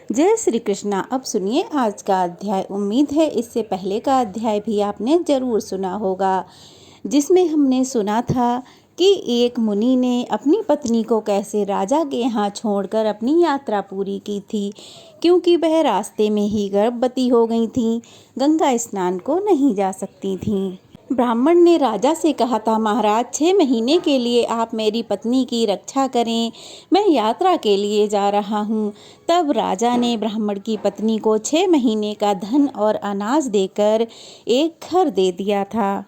जय श्री कृष्णा। अब सुनिए आज का अध्याय। उम्मीद है इससे पहले का अध्याय भी आपने ज़रूर सुना होगा, जिसमें हमने सुना था कि एक मुनि ने अपनी पत्नी को कैसे राजा के यहाँ छोड़कर अपनी यात्रा पूरी की थी, क्योंकि वह रास्ते में ही गर्भवती हो गई थीं, गंगा स्नान को नहीं जा सकती थीं। ब्राह्मण ने राजा से कहा था, महाराज 6 महीने के लिए आप मेरी पत्नी की रक्षा करें, मैं यात्रा के लिए जा रहा हूँ। तब राजा ने ब्राह्मण की पत्नी को 6 महीने का धन और अनाज देकर एक घर दे दिया था।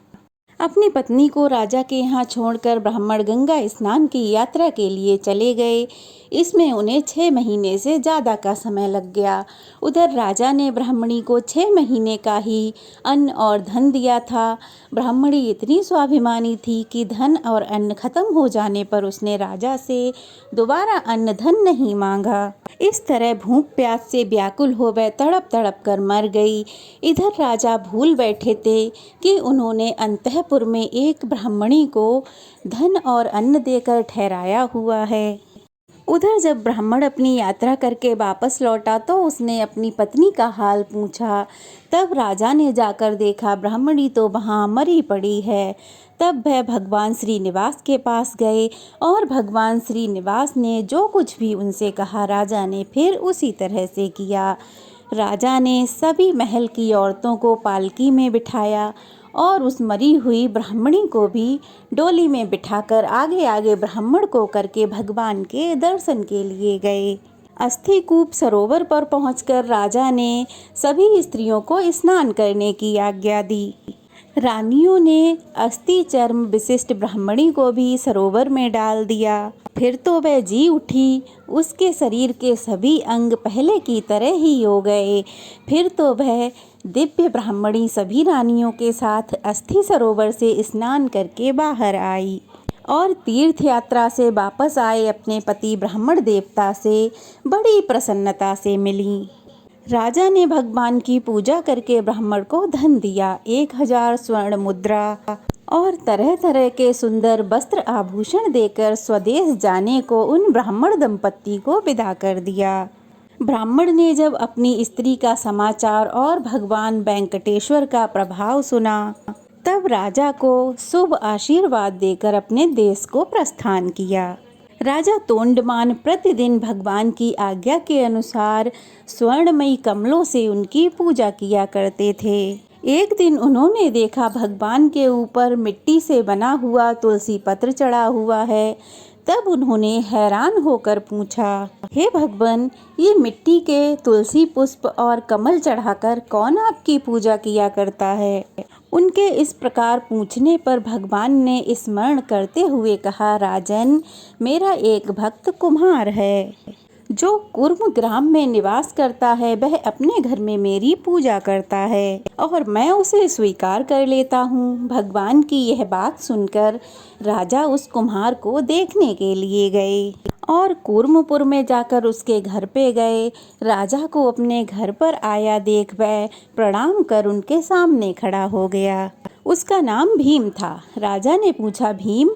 अपनी पत्नी को राजा के यहाँ छोड़कर ब्राह्मण गंगा स्नान की यात्रा के लिए चले गए। इसमें उन्हें 6 महीने से ज़्यादा का समय लग गया। उधर राजा ने ब्राह्मणी को 6 महीने का ही अन्न और धन दिया था। ब्राह्मणी इतनी स्वाभिमानी थी कि धन और अन्न खत्म हो जाने पर उसने राजा से दोबारा अन्न धन नहीं मांगा। इस तरह भूख प्यास से व्याकुल हो वह तड़प तड़प कर मर गई। इधर राजा भूल बैठे थे कि उन्होंने अंतःपुर में एक ब्राह्मणी को धन और अन्न देकर ठहराया हुआ है। उधर जब ब्राह्मण अपनी यात्रा करके वापस लौटा तो उसने अपनी पत्नी का हाल पूछा। तब राजा ने जाकर देखा ब्राह्मणी तो वहाँ मरी पड़ी है। तब वह भगवान श्रीनिवास के पास गए और भगवान श्रीनिवास ने जो कुछ भी उनसे कहा राजा ने फिर उसी तरह से किया। राजा ने सभी महल की औरतों को पालकी में बिठाया और उस मरी हुई ब्राह्मणी को भी डोली में बिठाकर आगे आगे ब्राह्मण को करके भगवान के दर्शन के लिए गए। अस्थिकूप सरोवर पर पहुंचकर राजा ने सभी स्त्रियों को स्नान करने की आज्ञा दी। रानियों ने अस्थि चर्म विशिष्ट ब्राह्मणी को भी सरोवर में डाल दिया। फिर तो वह जी उठी, उसके शरीर के सभी अंग पहले की तरह ही हो गए। फिर तो वह दिव्य ब्राह्मणी सभी रानियों के साथ अस्थि सरोवर से स्नान करके बाहर आई और तीर्थ यात्रा से वापस आए अपने पति ब्राह्मण देवता से बड़ी प्रसन्नता से मिली। राजा ने भगवान की पूजा करके ब्राह्मण को धन दिया, 1000 स्वर्ण मुद्रा और तरह तरह के सुंदर वस्त्र आभूषण देकर स्वदेश जाने को उन ब्राह्मण दंपत्ति को विदा कर दिया। ब्राह्मण ने जब अपनी स्त्री का समाचार और भगवान वेंकटेश्वर का प्रभाव सुना तब राजा को शुभ आशीर्वाद देकर अपने देश को प्रस्थान किया। राजा तोंडमान प्रतिदिन भगवान की आज्ञा के अनुसार स्वर्णमयी कमलों से उनकी पूजा किया करते थे। एक दिन उन्होंने देखा भगवान के ऊपर मिट्टी से बना हुआ तुलसी पत्र चढ़ा हुआ है। तब उन्होंने हैरान होकर पूछा, हे भगवान, ये मिट्टी के तुलसी पुष्प और कमल चढ़ाकर कौन आपकी पूजा किया करता है? उनके इस प्रकार पूछने पर भगवान ने स्मरण करते हुए कहा, राजन, मेरा एक भक्त कुम्हार है जो कुर्म ग्राम में निवास करता है। वह अपने घर में मेरी पूजा करता है और मैं उसे स्वीकार कर लेता हूँ। भगवान की यह बात सुनकर राजा उस कुम्हार को देखने के लिए गए और कुर्मपुर में जाकर उसके घर पे गए। राजा को अपने घर पर आया देख वह प्रणाम कर उनके सामने खड़ा हो गया। उसका नाम भीम था। राजा ने पूछा, भीम,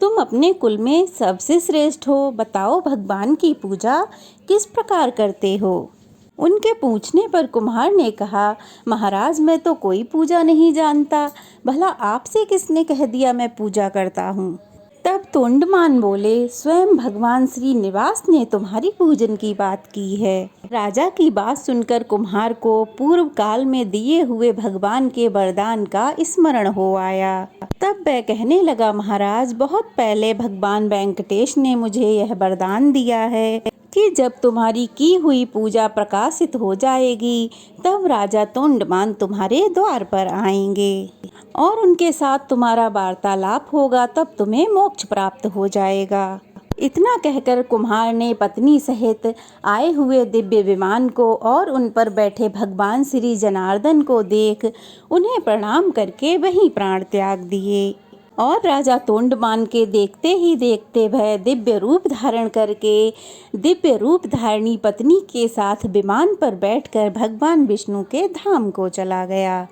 तुम अपने कुल में सबसे श्रेष्ठ हो, बताओ भगवान की पूजा किस प्रकार करते हो? उनके पूछने पर कुम्हार ने कहा, महाराज, मैं तो कोई पूजा नहीं जानता, भला आपसे किसने कह दिया मैं पूजा करता हूँ? तब तोंडमान बोले, स्वयं भगवान श्रीनिवास ने तुम्हारी पूजन की बात की है। राजा की बात सुनकर कुम्हार को पूर्व काल में दिए हुए भगवान के वरदान का स्मरण हो आया। तब वह कहने लगा, महाराज, बहुत पहले भगवान वेंकटेश ने मुझे यह वरदान दिया है कि जब तुम्हारी की हुई पूजा प्रकाशित हो जाएगी तब राजा तोंडमान तुम्हारे द्वार पर आएंगे और उनके साथ तुम्हारा वार्तालाप होगा, तब तुम्हें मोक्ष प्राप्त हो जाएगा। इतना कहकर कुम्हार ने पत्नी सहित आए हुए दिव्य विमान को और उन पर बैठे भगवान श्री जनार्दन को देख उन्हें प्रणाम करके वहीं प्राण त्याग दिए और राजा तोंडमान के देखते ही देखते वह दिव्य रूप धारण करके दिव्य रूप धारणी पत्नी के साथ विमान पर बैठकर भगवान विष्णु के धाम को चला गया।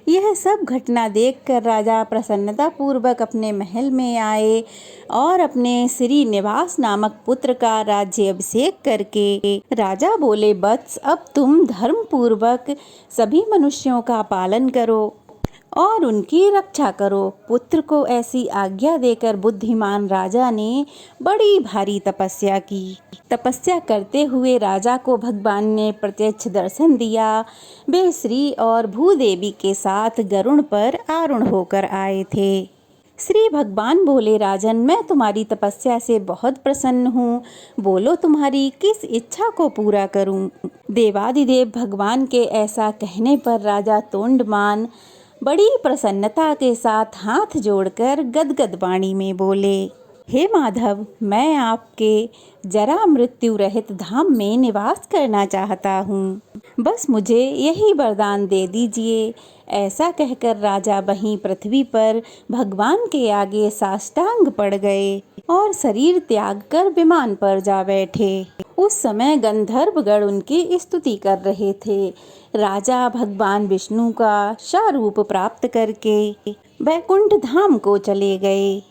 यह सब घटना देखकर राजा प्रसन्नतापूर्वक अपने महल में आए और अपने श्रीनिवास नामक पुत्र का राज्याभिषेक करके राजा बोले, वत्स, अब तुम धर्म पूर्वक सभी मनुष्यों का पालन करो और उनकी रक्षा करो। पुत्र को ऐसी आज्ञा देकर बुद्धिमान राजा ने बड़ी भारी तपस्या की। तपस्या करते हुए राजा को भगवान ने प्रत्यक्ष दर्शन दिया। वे श्री और भूदेवी के साथ गरुड़ पर आरूढ़ होकर आए थे। श्री भगवान बोले, राजन, मैं तुम्हारी तपस्या से बहुत प्रसन्न हूँ। बोलो, तुम्हारी किस इच्छा को पूरा करूँ। देवादिदेव भगवान के ऐसा कहने पर राजा तोंडमान बड़ी प्रसन्नता के साथ हाथ जोड़कर गदगद वाणी में बोले, हे माधव, मैं आपके जरा मृत्यु रहित धाम में निवास करना चाहता हूँ। बस मुझे यही वरदान दे दीजिए। ऐसा कहकर राजा वहीं पृथ्वी पर भगवान के आगे साष्टांग पड़ गए और शरीर त्याग कर विमान पर जा बैठे। उस समय गंधर्वगण उनकी स्तुति कर रहे थे। राजा भगवान विष्णु का शारूप प्राप्त करके वैकुंठ धाम को चले गए,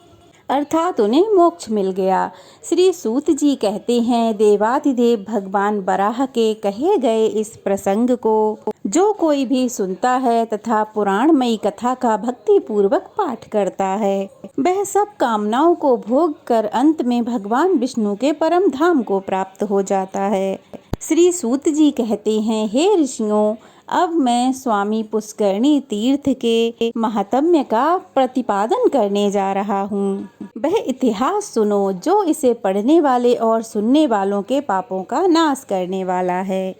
अर्थात उन्हें मोक्ष मिल गया। श्री सूत जी कहते हैं, देवादिदेव भगवान वराह के कहे गए इस प्रसंग को जो कोई भी सुनता है तथा पुराणमयी कथा का भक्ति पूर्वक पाठ करता है, वह सब कामनाओं को भोग कर अंत में भगवान विष्णु के परम धाम को प्राप्त हो जाता है। श्री सूत जी कहते हैं, हे ऋषियों, अब मैं स्वामी पुष्करणी तीर्थ के महात्म्य का प्रतिपादन करने जा रहा हूँ। वह इतिहास सुनो जो इसे पढ़ने वाले और सुनने वालों के पापों का नाश करने वाला है।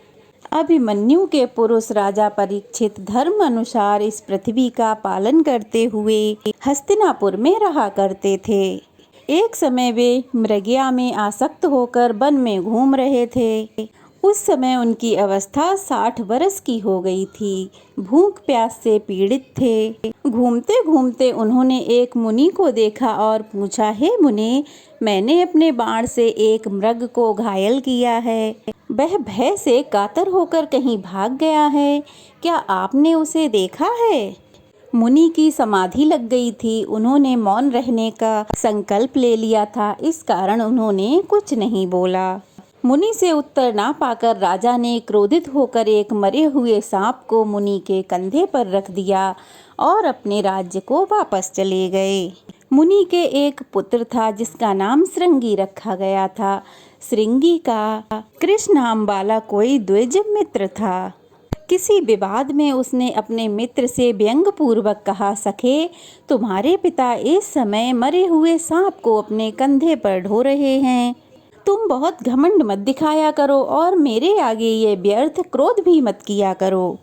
अभिमन्यु के पुरुष राजा परीक्षित धर्म अनुसार इस पृथ्वी का पालन करते हुए हस्तिनापुर में रहा करते थे। एक समय वे मृगया में आसक्त होकर वन में घूम रहे थे। उस समय उनकी अवस्था 60 वर्ष की हो गई थी। भूख प्यास से पीड़ित थे। घूमते घूमते उन्होंने एक मुनि को देखा और पूछा, हे मुनि, मैंने अपने बाण से एक मृग को घायल किया है। वह भय से कातर होकर कहीं भाग गया है। क्या आपने उसे देखा है? मुनि की समाधि लग गई थी। उन्होंने मौन रहने का संकल्प ले लिया था, इस कारण उन्होंने कुछ नहीं बोला। मुनि से उत्तर ना पाकर राजा ने क्रोधित होकर एक मरे हुए सांप को मुनि के कंधे पर रख दिया और अपने राज्य को वापस चले गए। मुनि के एक पुत्र था जिसका नाम श्रृंगी रखा गया था। श्रृंगी का कृष्ण नाम वाला कोई द्विज मित्र था। किसी विवाद में उसने अपने मित्र से व्यंग पूर्वक कहा, सखे, तुम्हारे पिता इस समय मरे हुए सांप को अपने कंधे पर ढो रहे हैं। तुम बहुत घमंड मत दिखाया करो और मेरे आगे ये व्यर्थ क्रोध भी मत किया करो।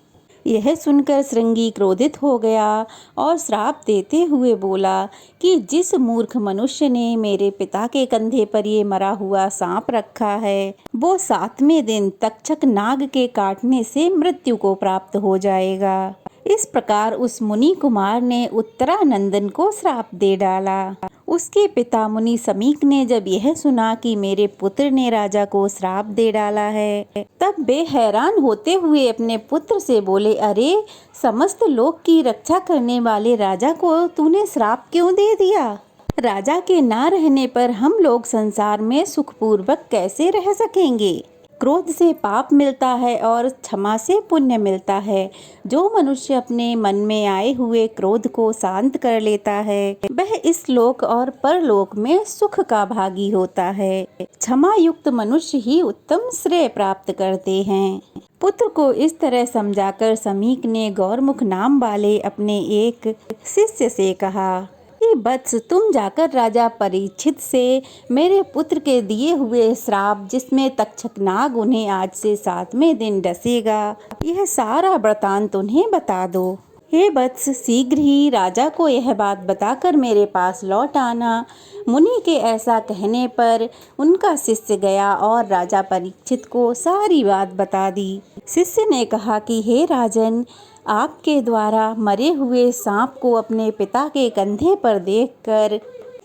यह सुनकर श्रृंगी क्रोधित हो गया और श्राप देते हुए बोला कि जिस मूर्ख मनुष्य ने मेरे पिता के कंधे पर ये मरा हुआ सांप रखा है, वो 7वें दिन तक्षक नाग के काटने से मृत्यु को प्राप्त हो जाएगा। इस प्रकार उस मुनि कुमार ने उत्तरानंदन को श्राप दे डाला। उसके पिता मुनि समीक ने जब यह सुना कि मेरे पुत्र ने राजा को श्राप दे डाला है, तब वे हैरान होते हुए अपने पुत्र से बोले, अरे, समस्त लोक की रक्षा करने वाले राजा को तूने श्राप क्यों दे दिया? राजा के ना रहने पर हम लोग संसार में सुखपूर्वक कैसे रह सकेंगे? क्रोध से पाप मिलता है और क्षमा से पुण्य मिलता है। जो मनुष्य अपने मन में आए हुए क्रोध को शांत कर लेता है, वह इस लोक और परलोक में सुख का भागी होता है। क्षमा युक्त मनुष्य ही उत्तम श्रेय प्राप्त करते हैं। पुत्र को इस तरह समझाकर समीक ने गौरमुख नाम वाले अपने एक शिष्य से कहा, वत्स, तुम जाकर राजा परीक्षित से मेरे पुत्र के दिए हुए श्राप, जिसमें तक्षक नाग उन्हें आज से 7वें दिन डसेगा, यह सारा वृतांत उन्हें बता दो। हे वत्स, शीघ्र ही राजा को यह बात बताकर मेरे पास लौट आना। मुनि के ऐसा कहने पर उनका शिष्य गया और राजा परीक्षित को सारी बात बता दी। शिष्य ने कहा कि हे राजन, आपके द्वारा मरे हुए सांप को अपने पिता के कंधे पर देखकर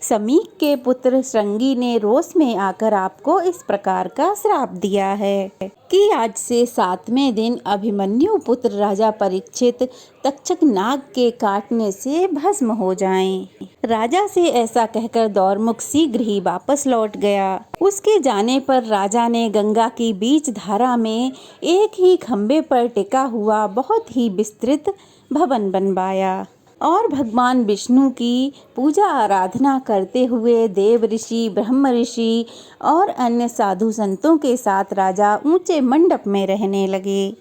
समीक के पुत्र श्रृंगी ने रोष में आकर आपको इस प्रकार का श्राप दिया है कि आज से 7वें दिन अभिमन्यु पुत्र राजा परीक्षित तक्षक नाग के काटने से भस्म हो जाएं। राजा से ऐसा कहकर दौरमुख शीघ्र ही वापस लौट गया। उसके जाने पर राजा ने गंगा की बीच धारा में एक ही खंबे पर टिका हुआ बहुत ही विस्तृत भवन बनवाया और भगवान विष्णु की पूजा आराधना करते हुए देव ऋषि, ब्रह्म ऋषि और अन्य साधु संतों के साथ राजा ऊंचे मंडप में रहने लगे।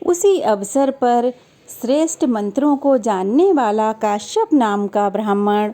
उसी अवसर पर श्रेष्ठ मंत्रों को जानने वाला काश्यप नाम का ब्राह्मण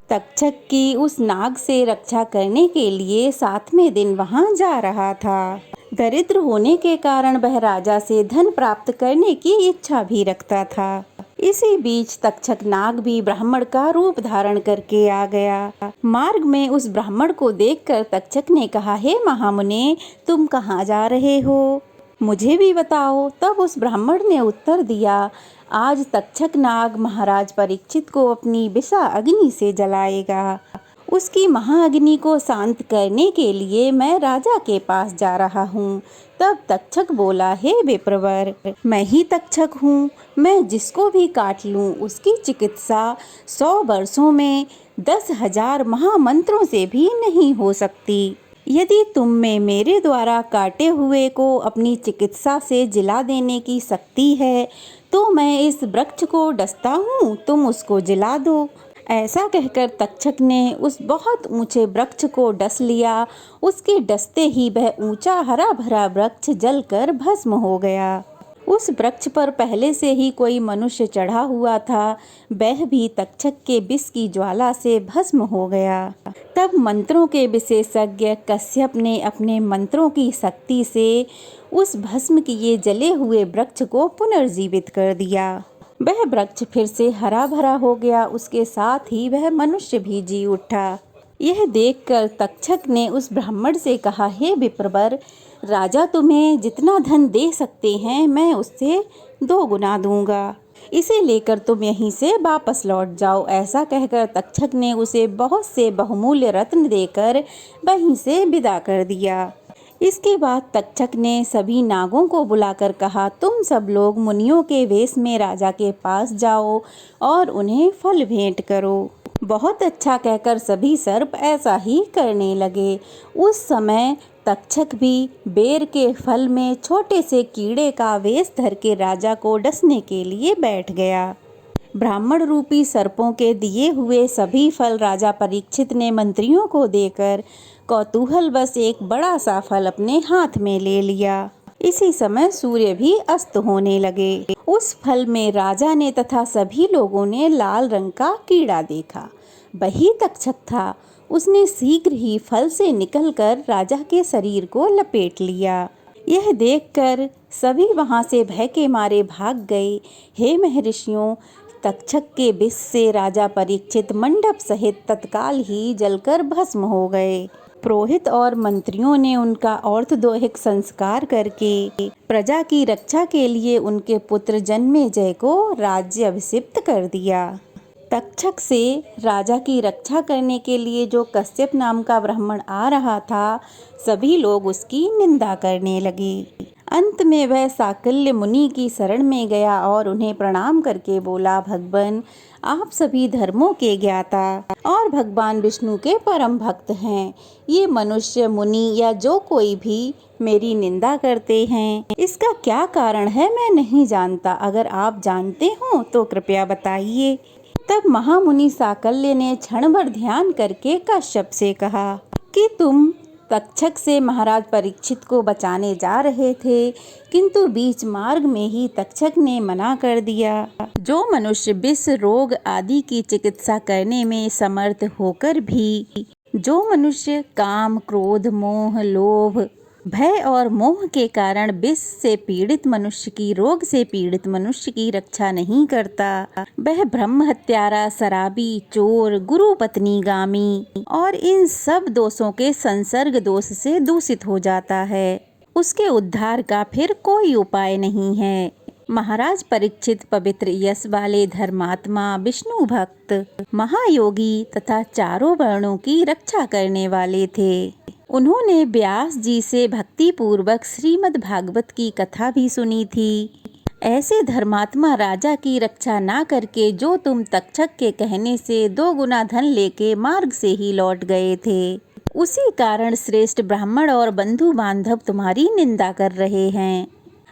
तक्षक की उस नाग से रक्षा करने के लिए 7वें दिन वहां जा रहा था। दरिद्र होने के कारण वह राजा से धन प्राप्त करने की इच्छा भी रखता था। इसी बीच तक्षक नाग भी ब्राह्मण का रूप धारण करके आ गया। मार्ग में उस ब्राह्मण को देखकर तक्षक ने कहा, हे महामुने, तुम कहाँ जा रहे हो? मुझे भी बताओ। तब उस ब्राह्मण ने उत्तर दिया, आज तक्षक नाग महाराज परीक्षित को अपनी विषा अग्नि से जलाएगा। उसकी महाअग्नि को शांत करने के लिए मैं राजा के पास जा रहा हूँ। तब तक्षक बोला, हे विप्रवर, मैं ही तक्षक हूँ। मैं जिसको भी काट लूँ उसकी चिकित्सा 100 वर्षों में 10,000 महामंत्रों से भी नहीं हो सकती। यदि तुम में मेरे द्वारा काटे हुए को अपनी चिकित्सा से जिला देने की शक्ति है तो मैं इस वृक्ष को डसता हूँ, तुम उसको जिला दो। ऐसा कहकर तक्षक ने उस बहुत ऊंचे वृक्ष को डस लिया। उसके डसते ही वह ऊंचा हरा भरा वृक्ष जलकर भस्म हो गया। उस वृक्ष पर पहले से ही कोई मनुष्य चढ़ा हुआ था, वह भी तक्षक के विष की ज्वाला से भस्म हो गया। तब मंत्रों के विशेषज्ञ कश्यप ने अपने मंत्रों की शक्ति से उस भस्म किए जले हुए वृक्ष को पुनर्जीवित कर दिया। वह वृक्ष फिर से हरा भरा हो गया, उसके साथ ही वह मनुष्य भी जी उठा। यह देखकर तक्षक ने उस ब्राह्मण से कहा, हे विप्रवर, राजा तुम्हें जितना धन दे सकते हैं मैं उससे 2 गुना दूंगा। इसे लेकर तुम यहीं से वापस लौट जाओ। ऐसा कहकर तक्षक ने उसे बहुत से बहुमूल्य रत्न देकर वहीं से विदा कर दिया। इसके बाद तक्षक ने सभी नागों को बुलाकर कहा, तुम सब लोग मुनियों के वेश में राजा के पास जाओ और उन्हें फल भेंट करो। बहुत अच्छा कहकर सभी सर्प ऐसा ही करने लगे। उस समय तक्षक भी बेर के फल में छोटे से कीड़े का वेश धर के राजा को डसने के लिए बैठ गया। ब्राह्मण रूपी सर्पों के दिए हुए सभी फल राजा परीक्षित ने मंत्रियों को देकर कौतूहलवश एक बड़ा सा फल अपने हाथ में ले लिया। इसी समय सूर्य भी अस्त होने लगे। उस फल में राजा ने तथा सभी लोगों ने लाल रंग का कीड़ा देखा। वही तक्षक था। उसने शीघ्र ही फल से निकलकर राजा के शरीर को लपेट लिया। यह देखकर सभी वहां से भय के मारे भाग गए। हे महर्षियों, तक्षक के विष से राजा परीक्षित मंडप सहित तत्काल ही जलकर भस्म हो गए। पुरोहित और मंत्रियों ने उनका और्धदोहिक संस्कार करके प्रजा की रक्षा के लिए उनके पुत्र जन्मेजय को राज्य अभिषिक्त कर दिया। तक्षक से राजा की रक्षा करने के लिए जो कश्यप नाम का ब्राह्मण आ रहा था, सभी लोग उसकी निंदा करने लगे। अंत में वह साकल्य मुनि की शरण में गया और उन्हें प्रणाम करके बोला, भगवान, आप सभी धर्मों के ज्ञाता और भगवान विष्णु के परम भक्त हैं। ये मनुष्य, मुनि या जो कोई भी मेरी निंदा करते हैं, इसका क्या कारण है मैं नहीं जानता। अगर आप जानते हो तो कृपया बताइए। तब महामुनि साकल्य ने क्षण भर ध्यान करके कश्यप से कहा कि तुम तक्षक से महाराज परीक्षित को बचाने जा रहे थे, किंतु बीच मार्ग में ही तक्षक ने मना कर दिया। जो मनुष्य विष, रोग आदि की चिकित्सा करने में समर्थ होकर भी जो मनुष्य काम, क्रोध, मोह, लोभ, भय और मोह के कारण विष से पीड़ित मनुष्य की, रोग से पीड़ित मनुष्य की रक्षा नहीं करता, वह ब्रह्म हत्यारा, शराबी, चोर, गुरु पत्नी गामी और इन सब दोषों के संसर्ग दोष से दूषित हो जाता है। उसके उद्धार का फिर कोई उपाय नहीं है। महाराज परीक्षित पवित्र यश वाले धर्मात्मा, विष्णु भक्त, महायोगी तथा चारों वर्णों की रक्षा करने वाले थे। उन्होंने व्यास जी से भक्ति पूर्वक श्रीमद् भागवत की कथा भी सुनी थी। ऐसे धर्मात्मा राजा की रक्षा ना करके जो तुम तक्षक के कहने से 2 गुना धन लेके मार्ग से ही लौट गए थे, उसी कारण श्रेष्ठ ब्राह्मण और बंधु बांधव तुम्हारी निंदा कर रहे हैं।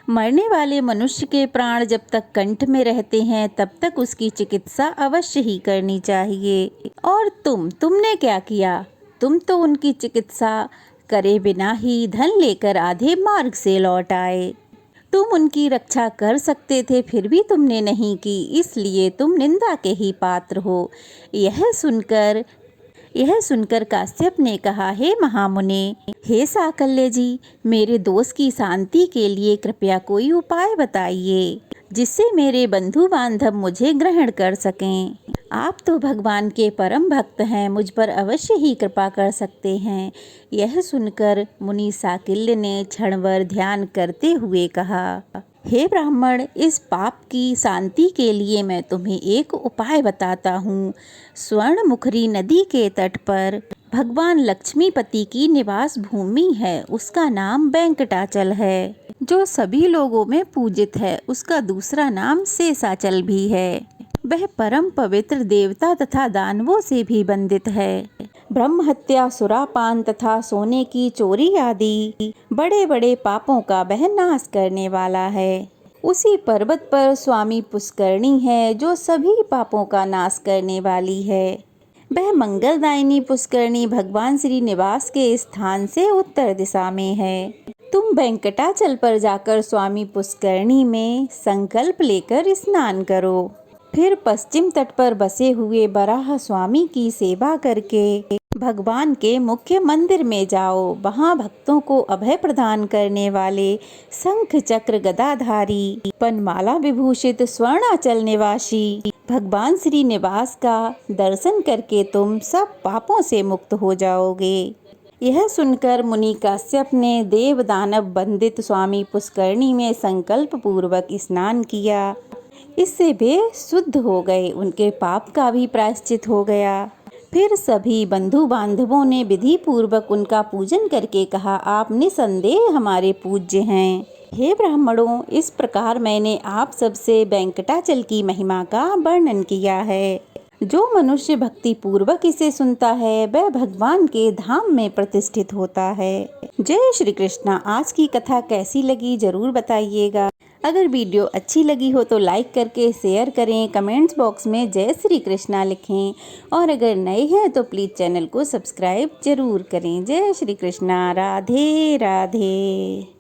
मरने वाले मनुष्य के प्राण जब तक कंठ में रहते हैं तब तक उसकी चिकित्सा अवश्य ही करनी चाहिए। और तुमने क्या किया? तुम तो उनकी चिकित्सा करे बिना ही धन लेकर आधे मार्ग से लौट आए। तुम उनकी रक्षा कर सकते थे, फिर भी तुमने नहीं की, इसलिए तुम निंदा के ही पात्र हो। यह सुनकर काश्यप ने कहा, हे महामुने, हे साकल्य जी, मेरे दोस्त की शांति के लिए कृपया कोई उपाय बताइए जिससे मेरे बंधु बांधव मुझे ग्रहण कर सकें। आप तो भगवान के परम भक्त हैं, मुझ पर अवश्य ही कृपा कर सकते हैं। यह सुनकर मुनि साकल्य ने क्षणभर ध्यान करते हुए कहा, हे ब्राह्मण, इस पाप की शांति के लिए मैं तुम्हें एक उपाय बताता हूँ। स्वर्ण मुखरी नदी के तट पर भगवान लक्ष्मीपति की निवास भूमि है। उसका नाम वेंकटाचल है, जो सभी लोगों में पूजित है। उसका दूसरा नाम शेषाचल भी है। वह परम पवित्र देवता तथा दानवों से भी वंदित है। ब्रह्म हत्या, सुरापान तथा सोने की चोरी आदि बड़े बड़े पापों का वह नाश करने वाला है। उसी पर्वत पर स्वामी पुष्करणी है, जो सभी पापों का नाश करने वाली है। वह मंगलदायिनी पुष्करणी भगवान श्री निवास के स्थान से उत्तर दिशा में है। तुम वेंकटाचल पर जाकर स्वामी पुष्करणी में संकल्प लेकर स्नान करो। फिर पश्चिम तट पर बसे हुए बराह स्वामी की सेवा करके भगवान के मुख्य मंदिर में जाओ। वहाँ भक्तों को अभय प्रदान करने वाले शंख चक्र गदाधारी पनमाला विभूषित स्वर्णाचल निवासी भगवान श्री निवास का दर्शन करके तुम सब पापों से मुक्त हो जाओगे। यह सुनकर मुनि काश्यप ने देव दानव वंदित स्वामी पुष्करणी में संकल्प पूर्वक स्नान किया। इससे वे शुद्ध हो गए, उनके पाप का भी प्रायश्चित हो गया। फिर सभी बंधु बांधवों ने विधि पूर्वक उनका पूजन करके कहा, आप निसंदेह हमारे पूज्य हैं। हे ब्राह्मणों, इस प्रकार मैंने आप सबसे वेंकटाचल की महिमा का वर्णन किया है। जो मनुष्य भक्ति पूर्वक इसे सुनता है वह भगवान के धाम में प्रतिष्ठित होता है। जय श्री कृष्णा। आज की कथा कैसी लगी जरूर बताइएगा। अगर वीडियो अच्छी लगी हो तो लाइक करके शेयर करें, कमेंट्स बॉक्स में जय श्री कृष्णा लिखें और अगर नए हैं तो प्लीज़ चैनल को सब्सक्राइब जरूर करें। जय श्री कृष्णा। राधे राधे।